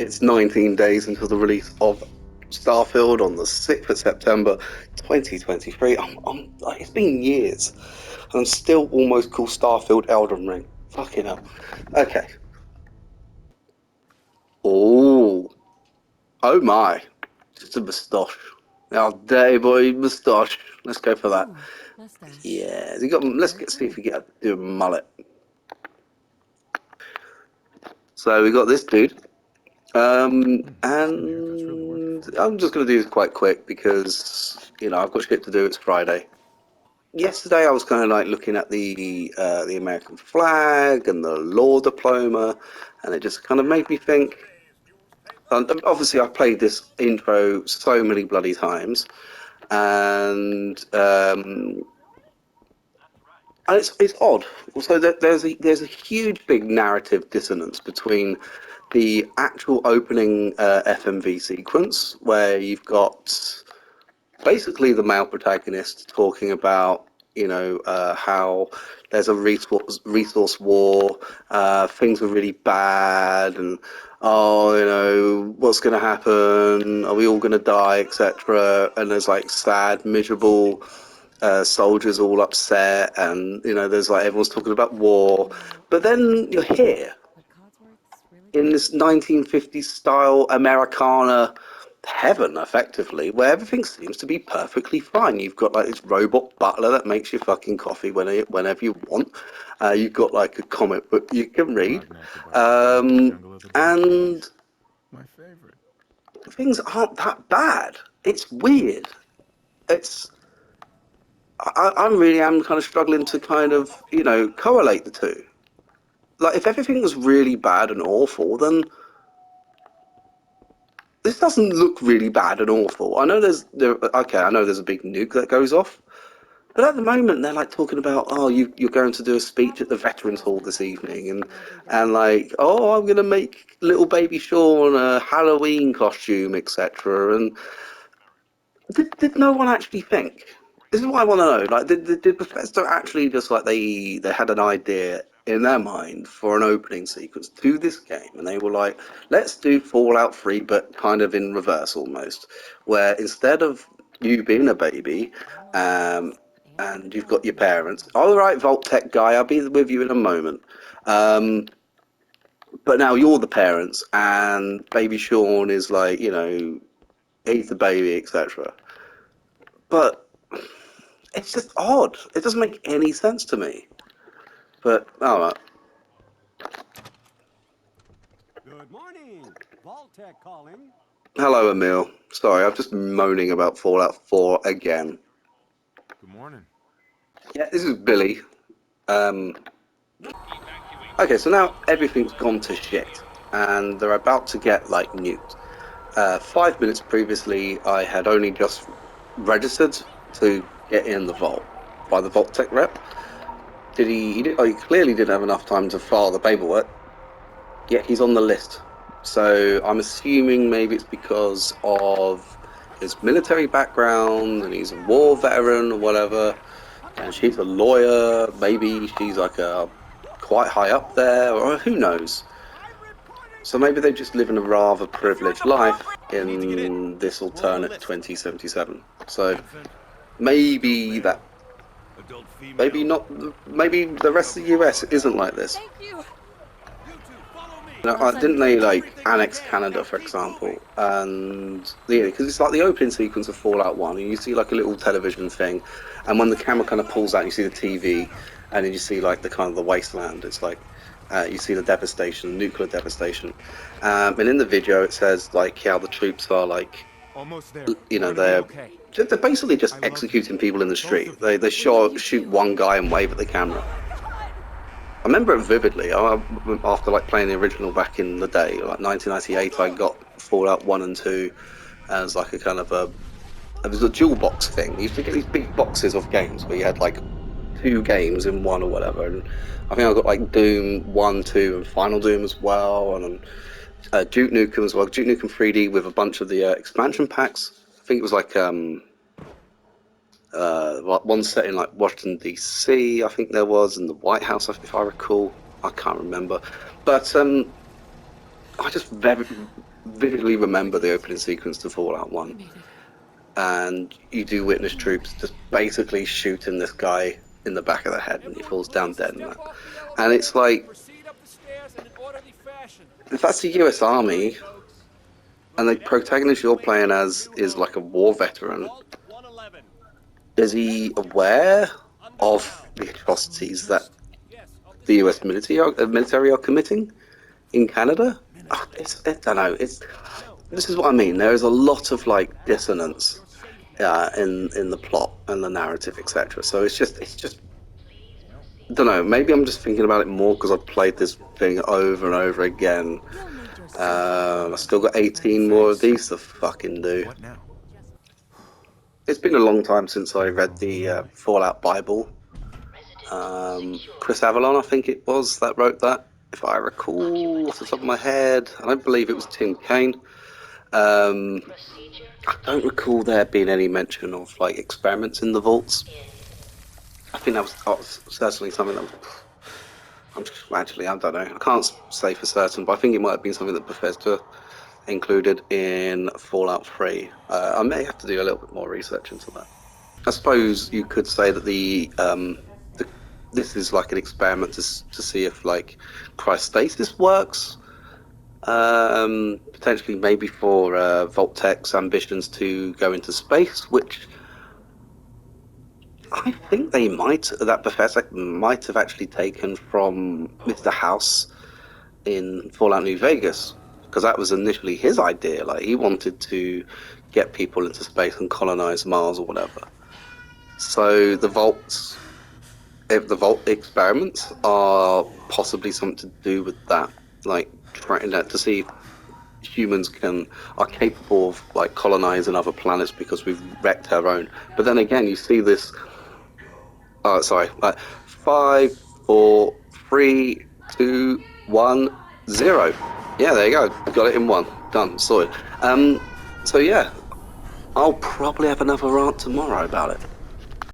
It's 19 days until the release of Starfield on the 6th of September 2023. Like, it's been years. And I'm still almost called Starfield Elden Ring. Fucking hell. Okay. Oh. Oh my. Just a moustache. Oh, day boy, moustache. Let's go for that. Ooh, mustache. Yeah. You got. Let's Very get see if pretty. we get do a mullet. So we got this dude. And I'm just going to do this quite quick because I've got shit to do. It's Friday. Yesterday, I was kind of like looking at the American flag and the law diploma, and it just kind of made me think. And obviously, I've played this intro so many bloody times, and it's odd. Also, there's a huge big narrative dissonance between the actual opening FMV sequence where you've got basically the male protagonist talking about how there's a resource war, things are really bad, and what's going to happen, are we all going to die, etc. And there's like sad, miserable soldiers all upset, and there's like everyone's talking about war, Whoa, but then you're here but Codsworth's really in pretty. this 1950s style Americana heaven, effectively, where everything seems to be perfectly fine. You've got like this robot butler that makes you fucking coffee whenever you want. You've got like a comic book you can read, and things aren't that bad. It's weird. It's I really am kind of struggling to kind of correlate the two. Like if everything was really bad and awful, then this doesn't look really bad and awful. I know okay, I know there's a big nuke that goes off, but at the moment they're like talking about, oh, you're going to do a speech at the Probably just Veterans feels Hall like this he has evening, to every and day. like, oh, I'm gonna make little baby Sean a Halloween costume, etc. And did no one actually think? This is what I want to know. Like, did Bethesda actually just like they had an idea in their mind for an opening sequence to this game, and they were like, let's do Fallout 3, but kind of in reverse almost, where instead of you being a baby, um, Answer the and you've got your phone. parents. All right, Vault Tech guy, I'll be with you in a moment. Um, but now you're the parents, and baby Sean is like, he's the baby, etc. But it's just odd. It doesn't make any sense to me. But all right. Good morning. Vaultec calling. Hello, Emil. Sorry, I'm just moaning about Fallout 4 again. Yeah, this is Billy. Um, okay, so now everything's gone to shit, and they're about to get like nuked. 5 minutes previously, I had only just registered to get in the vault by the Vault Tech rep. Did he? He clearly didn't have enough time to file the paperwork. Yet he's on the list. So I'm assuming maybe it's because of his military background and he's a war veteran or whatever. And she's a lawyer. Maybe she's like a quite high up there, or who knows. So maybe they just live in a rather privileged life in this alternate 2077. So maybe that, maybe not, maybe the rest of the US isn't like this. Thank you. Didn't Listen, they like annex Canada, for example? And yeah, because it's like the opening sequence of Fallout One, and you see like a little television thing, and when the camera kind of pulls out, you see the TV, and then you see like the kind of the wasteland. It's like you see the devastation, nuclear devastation, and in the video it says like how the troops are like, they're basically just executing people in the street. They shoot one guy and wave at the camera. I remember it vividly. After like playing the original back in the day, like 1998, I got Fallout 1 and 2 as like a kind of a. It was a dual box thing. You used to get these big boxes of games where you had like two games in one or whatever. And I think I got like Doom 1, 2, and Final Doom as well, and Duke Nukem as well. Duke Nukem 3D with a bunch of the expansion packs. I think it was like one set in like Washington D.C. I think there was, in the White House, if I recall. I can't remember, but I just vividly remember the opening sequence to Fallout 1. Made it. And you do witness troops just basically shooting this guy in the back of the head and he falls down dead in that. And it's like, if that's the US Army and the protagonist you're playing as is like a war veteran, is he aware of the atrocities that the US military are committing in Canada? I don't know. This is what I mean. There is a lot of like dissonance in the plot and the narrative, etc. So it's just I don't know. Maybe I'm just thinking about it more because I've played this thing over and over again. I still got 18 more of these to fucking do. What now? It's been a long time since I read the Fallout Bible. Chris Avalon, I think it was, that wrote that, if I recall off the top of my head. I don't believe it was Tim Kaine. I don't recall there being any mention of like experiments in the vaults. I think that was certainly something that I don't know. I can't say for certain, but I think it might have been something that Bethesda included in Fallout 3. I may have to do a little bit more research into that. I suppose you could say that this is like an experiment to see if like cryostasis works. Potentially maybe for Vault-Tec's ambitions to go into space, which I think that Bethesda might have actually taken from Mr. House in Fallout New Vegas, because that was initially his idea. Like, he wanted to get people into space and colonize Mars or whatever. So the Vault experiments are possibly something to do with that, like trying to see if humans are capable of like colonizing other planets because we've wrecked our own. But then again, you see this. 5, 4, 3, 2, 1, 0. Yeah, there you go. Got it in one. Done. Sorted. So yeah, I'll probably have another rant tomorrow about it.